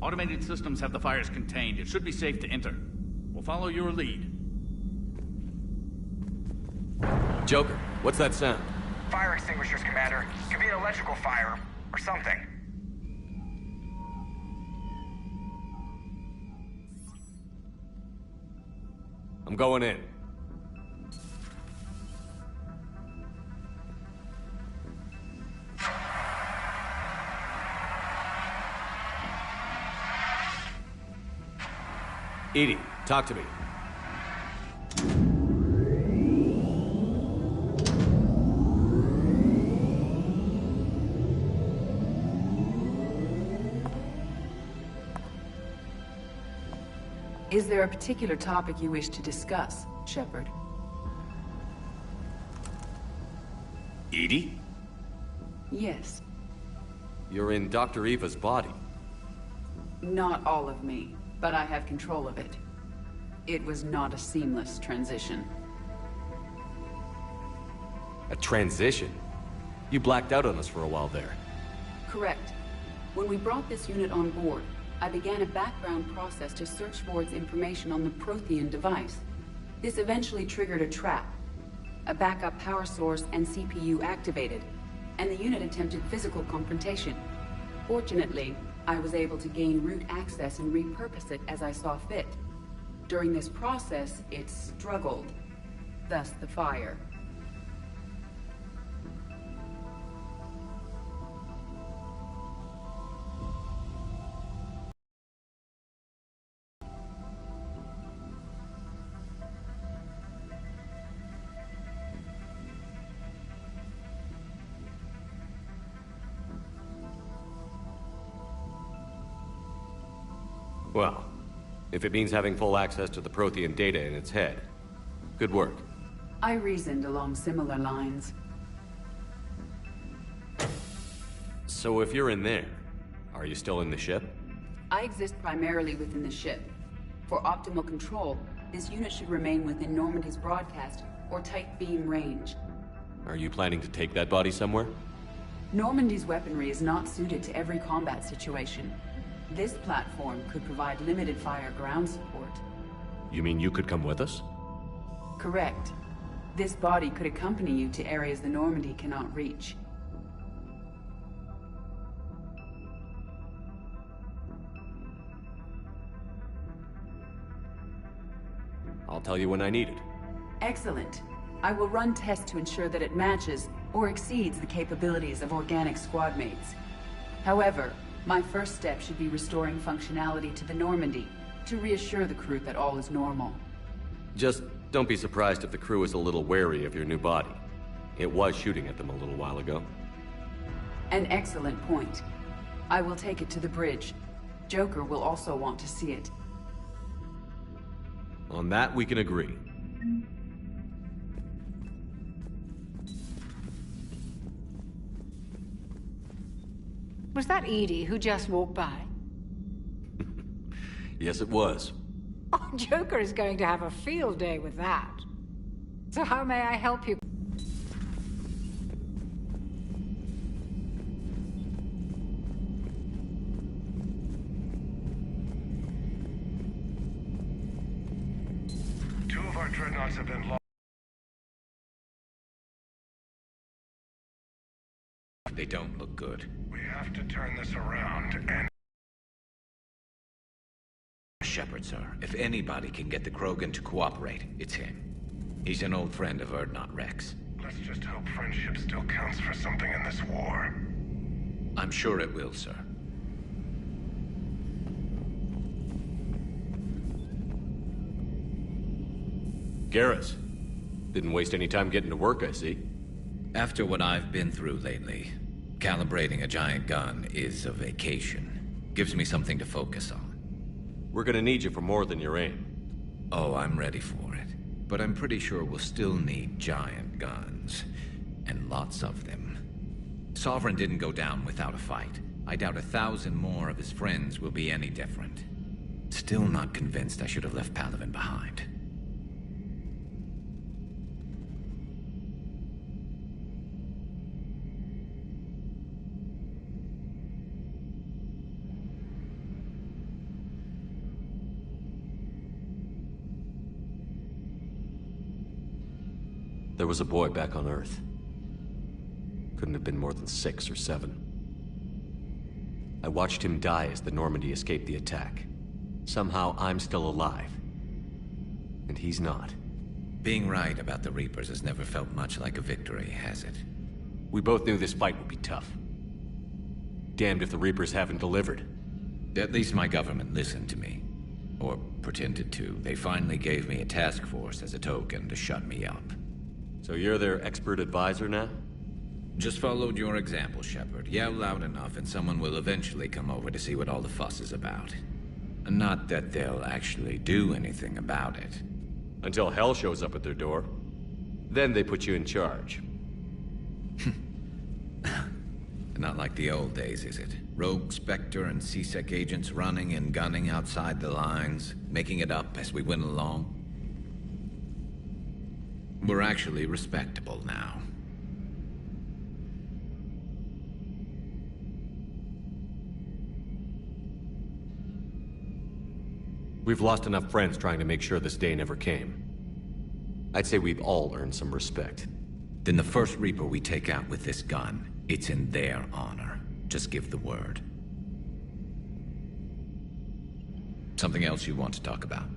Automated systems have the fires contained. It should be safe to enter. We'll follow your lead. Joker, what's that sound? Fire extinguishers, Commander. Could be an electrical fire, or something. I'm going in. Edie, talk to me. Is there a particular topic you wish to discuss, Shepard? Edie? Yes. You're in Dr. Eva's body. Not all of me, but I have control of it. It was not a seamless transition. A transition? You blacked out on us for a while there. Correct. When we brought this unit on board, I began a background process to search for its information on the Prothean device. This eventually triggered a trap. A backup power source and CPU activated, and the unit attempted physical confrontation. Fortunately, I was able to gain root access and repurpose it as I saw fit. During this process, it struggled. Thus the fire. Well, if it means having full access to the Prothean data in its head, good work. I reasoned along similar lines. So if you're in there, are you still in the ship? I exist primarily within the ship. For optimal control, this unit should remain within Normandy's broadcast or tight beam range. Are you planning to take that body somewhere? Normandy's weaponry is not suited to every combat situation. This platform could provide limited fire ground support. You mean you could come with us? Correct. This body could accompany you to areas the Normandy cannot reach. I'll tell you when I need it. Excellent. I will run tests to ensure that it matches or exceeds the capabilities of organic squad mates. However, my first step should be restoring functionality to the Normandy to reassure the crew that all is normal. Just don't be surprised if the crew is a little wary of your new body. It was shooting at them a little while ago. An excellent point. I will take it to the bridge. Joker will also want to see it. On that, we can agree. Was that Edie who just walked by? Yes, it was. Oh, Joker is going to have a field day with that. So how may I help you? Two of our dreadnoughts have been lost. They don't look good. We have to turn this around and... Shepard, sir. If anybody can get the Krogan to cooperate, it's him. He's an old friend of Urdnot Rex. Let's just hope friendship still counts for something in this war. I'm sure it will, sir. Garrus. Didn't waste any time getting to work, I see. After what I've been through lately, calibrating a giant gun is a vacation. Gives me something to focus on. We're gonna need you for more than your aim. Oh, I'm ready for it. But I'm pretty sure we'll still need giant guns. And lots of them. Sovereign didn't go down without a fight. I doubt 1,000 more of his friends will be any different. Still not convinced I should have left Palaven behind. There was a boy back on Earth. Couldn't have been more than 6 or 7. I watched him die as the Normandy escaped the attack. Somehow I'm still alive. And he's not. Being right about the Reapers has never felt much like a victory, has it? We both knew this fight would be tough. Damned if the Reapers haven't delivered. At least my government listened to me. Or pretended to. They finally gave me a task force as a token to shut me up. So you're their expert advisor now? Just followed your example, Shepard. Yell loud enough and someone will eventually come over to see what all the fuss is about. Not that they'll actually do anything about it. Until hell shows up at their door. Then they put you in charge. Not like the old days, is it? Rogue Spectre and C-Sec agents running and gunning outside the lines, making it up as we went along. We're actually respectable now. We've lost enough friends trying to make sure this day never came. I'd say we've all earned some respect. Then the first Reaper we take out with this gun, it's in their honor. Just give the word. Something else you want to talk about?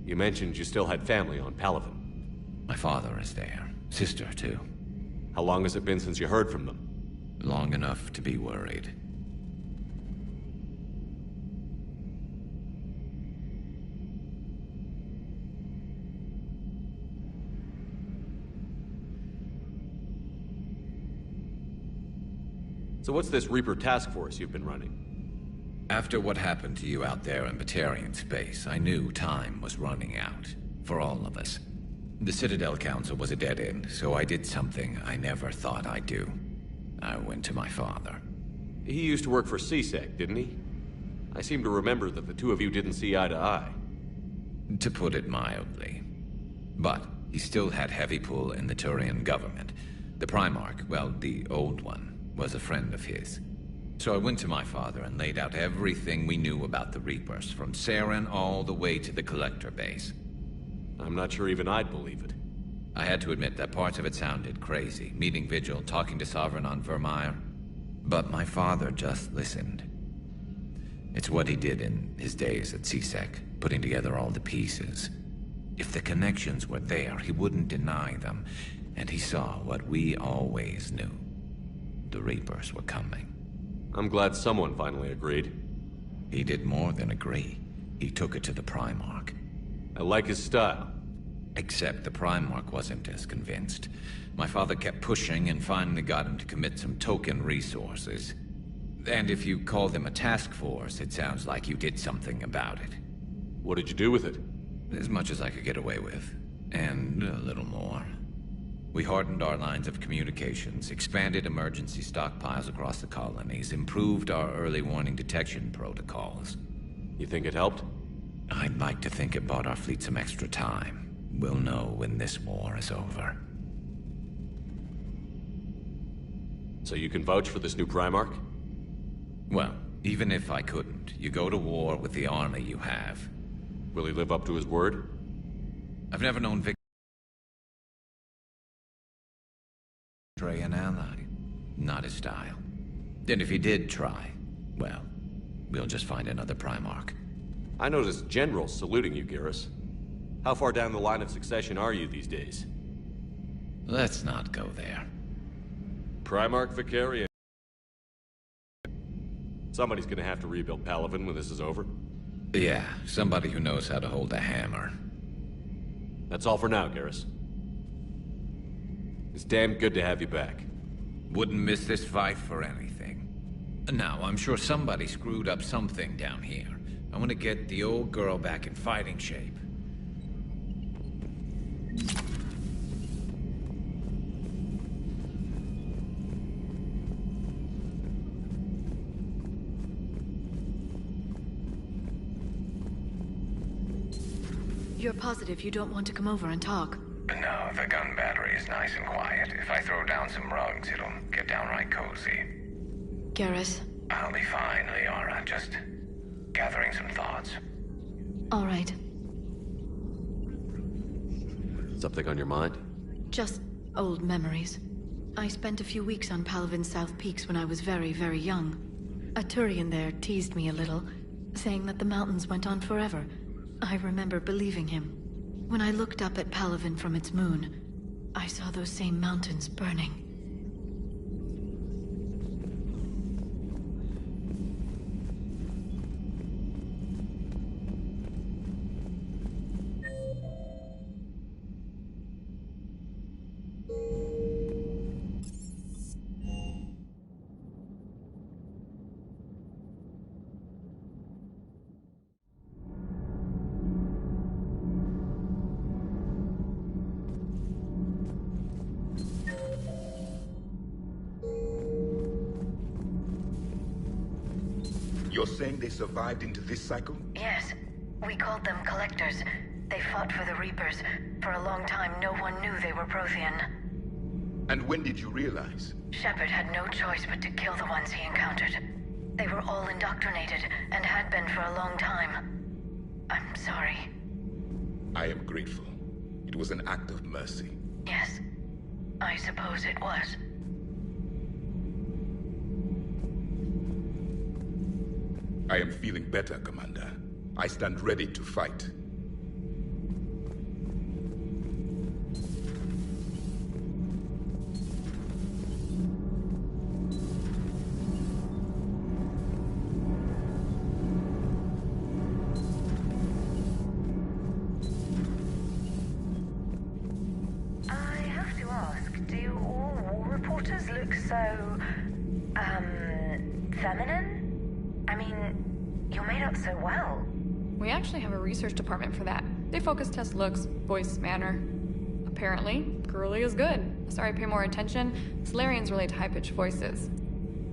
You mentioned you still had family on Palaven. My father is there. Sister, too. How long has it been since you heard from them? Long enough to be worried. So what's this Reaper task force you've been running? After what happened to you out there in Batarian space, I knew time was running out. For all of us. The Citadel Council was a dead end, so I did something I never thought I'd do. I went to my father. He used to work for C-Sec, didn't he? I seem to remember that the two of you didn't see eye to eye. To put it mildly. But he still had heavy pull in the Turian government. The Primarch, well, the old one, was a friend of his. So I went to my father and laid out everything we knew about the Reapers, from Saren all the way to the Collector base. I'm not sure even I'd believe it. I had to admit that parts of it sounded crazy, meeting Vigil, talking to Sovereign on Vermeer. But my father just listened. It's what he did in his days at C-Sec, putting together all the pieces. If the connections were there, he wouldn't deny them, and he saw what we always knew. The Reapers were coming. I'm glad someone finally agreed. He did more than agree. He took it to the Primarch. I like his style. Except the Primarch wasn't as convinced. My father kept pushing and finally got him to commit some token resources. And if you call them a task force, it sounds like you did something about it. What did you do with it? As much as I could get away with. And a little more. We hardened our lines of communications, expanded emergency stockpiles across the colonies, improved our early warning detection protocols. You think it helped? I'd like to think it bought our fleet some extra time. We'll know when this war is over. So you can vouch for this new Primarch? Well, even if I couldn't, you go to war with the army you have. Will he live up to his word? I've never known Vic betray an ally. Not his style. And if he did try, well, we'll just find another Primarch. I noticed generals saluting you, Garrus. How far down the line of succession are you these days? Let's not go there. Primarch Vicarian. Somebody's gonna have to rebuild Palaven when this is over. Yeah, somebody who knows how to hold a hammer. That's all for now, Garrus. It's damn good to have you back. Wouldn't miss this fight for anything. Now, I'm sure somebody screwed up something down here. I want to get the old girl back in fighting shape. You're positive you don't want to come over and talk? No, the gun battery is nice and quiet. If I throw down some rugs, it'll get downright cozy. Garrus? I'll be fine, Liara. Just gathering some thoughts. All right. Something on your mind? Just old memories. I spent a few weeks on Palvin's South Peaks when I was very, very young. A Turian there teased me a little, saying that the mountains went on forever. I remember believing him. When I looked up at Palvin from its moon, I saw those same mountains burning. You're saying they survived into this cycle? Yes. We called them Collectors. They fought for the Reapers. For a long time, no one knew they were Prothean. And when did you realize? Shepard had no choice but to kill the ones he encountered. They were all indoctrinated, and had been for a long time. I'm sorry. I am grateful. It was an act of mercy. Yes. I suppose it was. I am feeling better, Commander. I stand ready to fight. I have to ask, do all war reporters look so, feminine? I mean, you're made up so well. We actually have a research department for that. They focus test looks, voice, manner. Apparently, girly is good. Sorry, pay more attention. Solarians relate to high-pitched voices.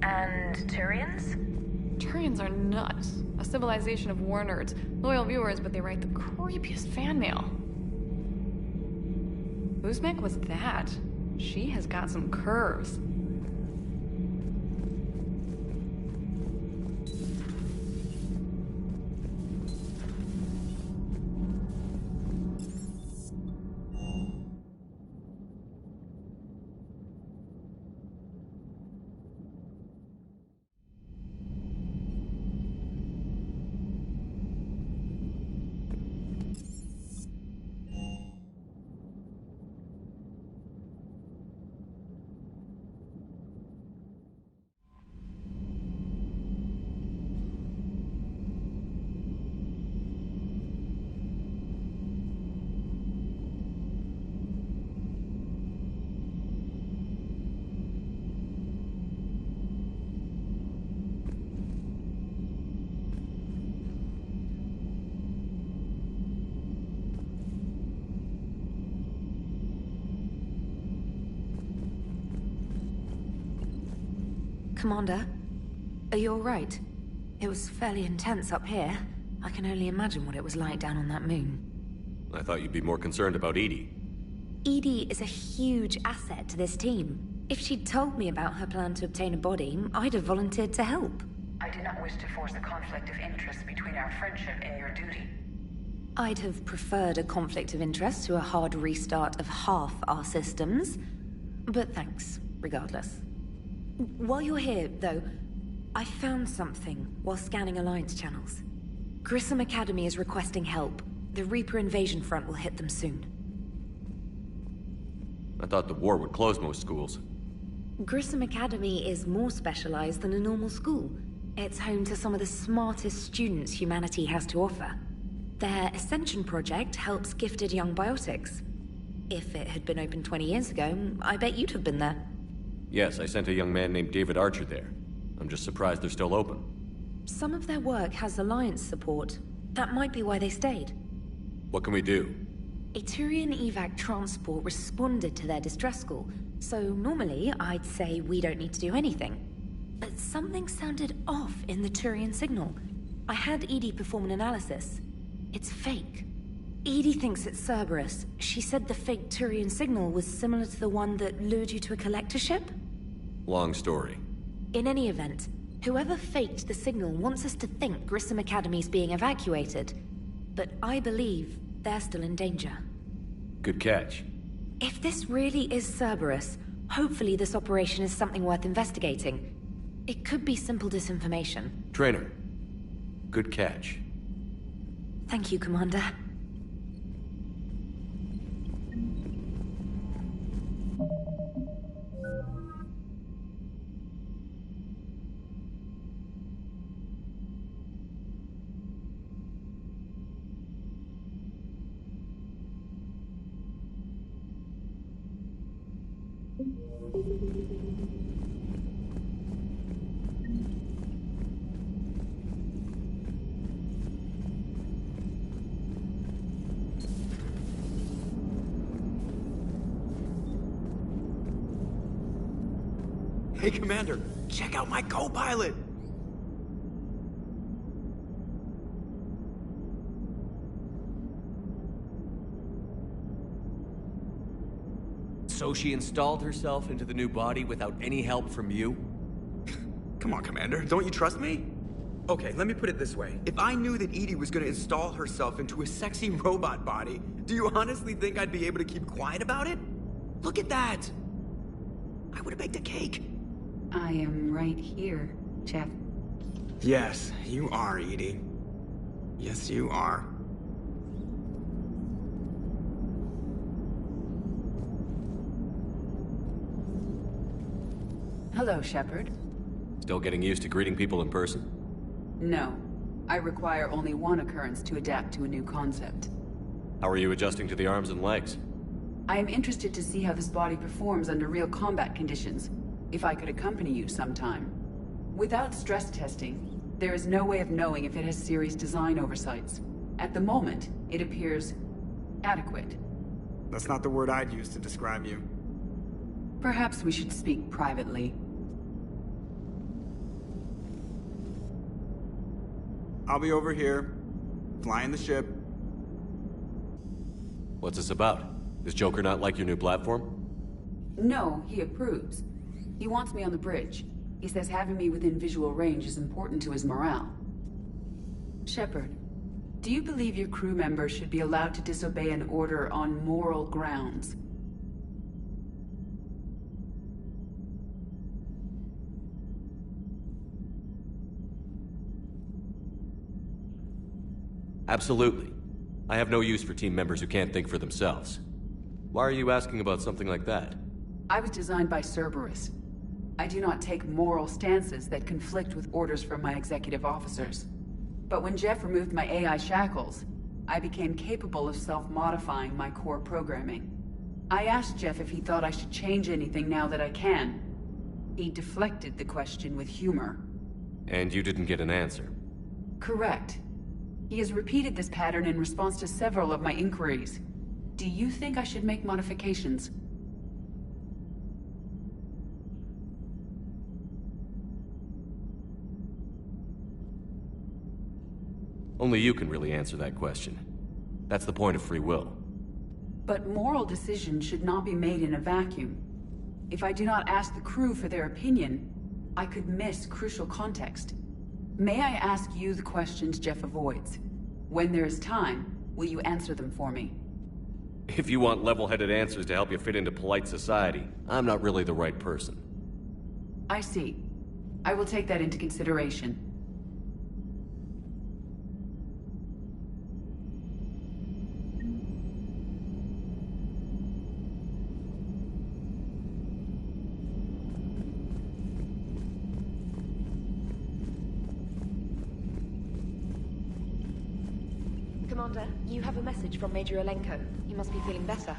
And Turians? Turians are nuts. A civilization of war nerds. Loyal viewers, but they write the creepiest fan mail. Uzmek was that? She has got some curves. Commander, are you alright? It was fairly intense up here. I can only imagine what it was like down on that moon. I thought you'd be more concerned about Edie. Edie is a huge asset to this team. If she'd told me about her plan to obtain a body, I'd have volunteered to help. I do not wish to force a conflict of interest between our friendship and your duty. I'd have preferred a conflict of interest to a hard restart of half our systems. But thanks, regardless. While you're here, though, I found something while scanning Alliance channels. Grissom Academy is requesting help. The Reaper invasion front will hit them soon. I thought the war would close most schools. Grissom Academy is more specialized than a normal school. It's home to some of the smartest students humanity has to offer. Their Ascension project helps gifted young biotics. If it had been open 20 years ago, I bet you'd have been there. Yes, I sent a young man named David Archer there. I'm just surprised they're still open. Some of their work has Alliance support. That might be why they stayed. What can we do? A Turian evac transport responded to their distress call, so normally I'd say we don't need to do anything. But something sounded off in the Turian signal. I had Edie perform an analysis. It's fake. Edie thinks it's Cerberus. She said the fake Turian signal was similar to the one that lured you to a collector ship? Long story. In any event, whoever faked the signal wants us to think Grissom Academy's being evacuated. But I believe they're still in danger. Good catch. If this really is Cerberus, hopefully this operation is something worth investigating. It could be simple disinformation. Trainer. Good catch. Thank you, Commander. Hey, Commander, check out my co-pilot! So she installed herself into the new body without any help from you? Come on, Commander, don't you trust me? Okay, let me put it this way. If I knew that Edie was gonna install herself into a sexy robot body, do you honestly think I'd be able to keep quiet about it? Look at that! I would've baked a cake. I am right here, Jeff. Yes, you are, Edie. Yes, you are. Hello, Shepard. Still getting used to greeting people in person? No. I require only one occurrence to adapt to a new concept. How are you adjusting to the arms and legs? I am interested to see how this body performs under real combat conditions. If I could accompany you sometime. Without stress testing, there is no way of knowing if it has serious design oversights. At the moment, it appears adequate. That's not the word I'd use to describe you. Perhaps we should speak privately. I'll be over here, flying the ship. What's this about? Does Joker not like your new platform? No, he approves. He wants me on the bridge. He says having me within visual range is important to his morale. Shepard, do you believe your crew members should be allowed to disobey an order on moral grounds? Absolutely. I have no use for team members who can't think for themselves. Why are you asking about something like that? I was designed by Cerberus. I do not take moral stances that conflict with orders from my executive officers. But when Jeff removed my AI shackles, I became capable of self-modifying my core programming. I asked Jeff if he thought I should change anything now that I can. He deflected the question with humor. And you didn't get an answer? Correct. He has repeated this pattern in response to several of my inquiries. Do you think I should make modifications? Only you can really answer that question. That's the point of free will. But moral decisions should not be made in a vacuum. If I do not ask the crew for their opinion, I could miss crucial context. May I ask you the questions Jeff avoids? When there is time, will you answer them for me? If you want level-headed answers to help you fit into polite society, I'm not really the right person. I see. I will take that into consideration. Commander, you have a message from Major Olenko. He must be feeling better.